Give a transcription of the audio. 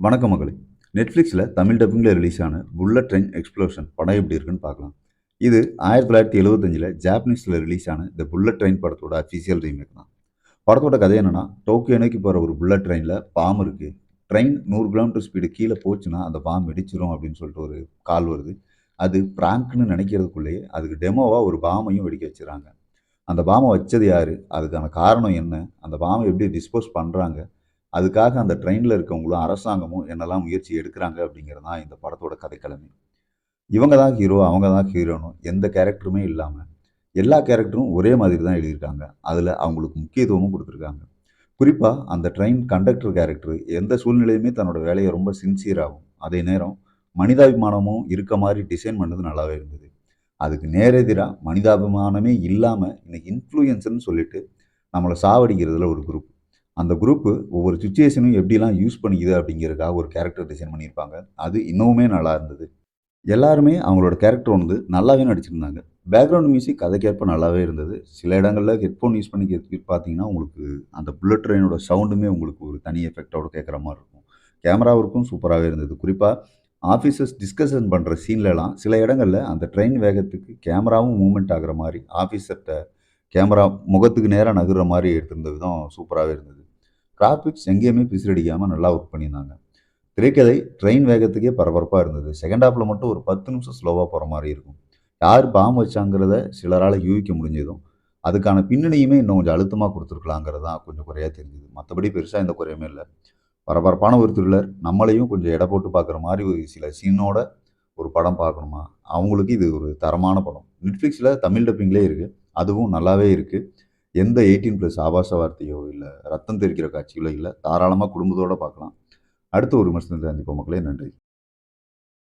வணக்கம் மகளே. நெட்ஃப்ளிக்ஸில் தமிழ் டப்பிங்கில் ரிலீஸ் ஆன புல்லட் ட்ரெயின் எக்ஸ்ப்ளோஷன் படம் எப்படி இருக்குன்னு பார்க்கலாம். இது 1975 ஜாப்பனீஸில் ரிலீஸ் ஆன த புல்லட் ட்ரெயின் படத்தோட அஃபிஷியல் ரீமேக் தான். படத்தோட கதை என்னன்னா, டோக்கியோ நோக்கி போகிற ஒரு புல்லட் ட்ரெயினில் பாம் இருக்குது. ட்ரெயின் 100 கிலோமீட்டர் ஸ்பீடு கீழே போச்சுன்னா அந்த பாம் வெடிச்சிரும் அப்படின்னு சொல்லிட்டு ஒரு கால் வருது. அது பிராங்க்னு நினைக்கிறதுக்குள்ளேயே அதுக்கு டெமோவாக ஒரு பாமையும் வெடிக்க வச்சுறாங்க. அந்த பாமை வச்சது யார், அதுக்கான காரணம் என்ன, அந்த பாமை எப்படி டிஸ்போஸ் பண்ணுறாங்க, அதுக்காக அந்த ட்ரெயினில் இருக்கவங்களும் அரசாங்கமும் என்னெல்லாம் முயற்சி எடுக்கிறாங்க அப்படிங்கிறது தான் இந்த படத்தோட கதைக்களமே. இவங்க தான் ஹீரோ, அவங்க தான் ஹீரோன்னு எந்த கேரக்டருமே இல்லாமல் எல்லா கேரக்டரும் ஒரே மாதிரி தான் எழுதியிருக்காங்க. அதில் அவங்களுக்கு முக்கியத்துவமும் கொடுத்துருக்காங்க. குறிப்பாக அந்த ட்ரெயின் கண்டக்டர் கேரக்டர் எந்த சூழ்நிலையுமே தன்னோட வேலையை ரொம்ப சின்சியராகவும் அதே நேரம் மனிதாபிமானமும் இருக்க மாதிரி டிசைன் பண்ணது நல்லாவே இருந்தது. அதுக்கு நேரெதிராக மனிதாபிமானமே இல்லாமல் இன்னைக்கு இன்ஃப்ளூயன்சர்னு சொல்லிட்டு நம்மளை சாவடிக்கிறதுல ஒரு குரூப். அந்த குரூப்பு ஒவ்வொரு சுச்சுவேஷனும் எப்படிலாம் யூஸ் பண்ணிக்குது அப்படிங்கிறதுக்காக ஒரு கேரக்டர் டிசைன் பண்ணியிருப்பாங்க. அது இன்னமுமே நல்லா இருந்தது. எல்லாருமே அவங்களோட கேரக்டர் நல்லாவே நடிச்சிருந்தாங்க. பேக்ரவுண்ட் மியூசிக் கதைக்கேற்ப நல்லாவே இருந்தது. சில இடங்களில் ஹெட்ஃபோன் யூஸ் பண்ணி பார்த்தீங்கன்னா, உங்களுக்கு அந்த புல்லட் ட்ரெயினோட சவுண்டுமே உங்களுக்கு ஒரு தனி எஃபெக்ட்டோட கேட்குற மாரி இருக்கும். கேமரா ஒர்க்கும் சூப்பராகவே இருந்தது. குறிப்பாக ஆஃபீஸர்ஸ் டிஸ்கஷன் பண்ணுற சீன்லலாம் சில இடங்கள்ல அந்த ட்ரெயின் வேகத்துக்கு கேமராவும் மூவ்மெண்ட் ஆகுற மாரி, ஆஃபீஸர்ட்ட கேமரா முகத்துக்கு நேரா நகர்ற மாரி எடுத்திருந்த விதம் சூப்பராகவே இருந்தது. கிராஃபிக்ஸ் எங்கேயுமே பிசிறடிக்காமல் நல்லா ஒர்க் பண்ணியிருந்தாங்க. திரைக்கதை ட்ரெயின் வேகத்துக்கே பரபரப்பாக இருந்தது. செகண்ட் ஹாஃபில் மட்டும் ஒரு 10 நிமிஷம் ஸ்லோவாக போகிற மாதிரி இருக்கும். யார் பாம்பு வச்சாங்கிறத சிலரால் யூகிக்க முடிஞ்சதும், அதுக்கான பின்னணியுமே இன்னும் கொஞ்சம் அழுத்தமாக கொடுத்துருக்கலாங்கிறது தான் கொஞ்சம் குறையாக தெரிஞ்சுது. மற்றபடி பெருசாக எந்த குறையுமே இல்லை. பரபரப்பான ஒரு த்ரில்லர், நம்மளையும் கொஞ்சம் எடை போட்டு பார்க்குற மாதிரி ஒரு சில சீனோட ஒரு படம் பார்க்கணுமா, அவங்களுக்கு இது ஒரு தரமான படம். நெட்ஃப்ளிக்ஸில் தமிழ் டப்பிங்லேயே இருக்குது. அதுவும் நல்லாவே இருக்குது. எந்த 18+ ஆபாச வார்த்தையோ இல்லை ரத்தம் தெறிக்கிற காட்சிகளோ இல்லை. தாராளமாக குடும்பத்தோடு பார்க்கலாம். அடுத்த ஒரு விமர்சனத்தை சந்திப்போம் மக்களே. நன்றி.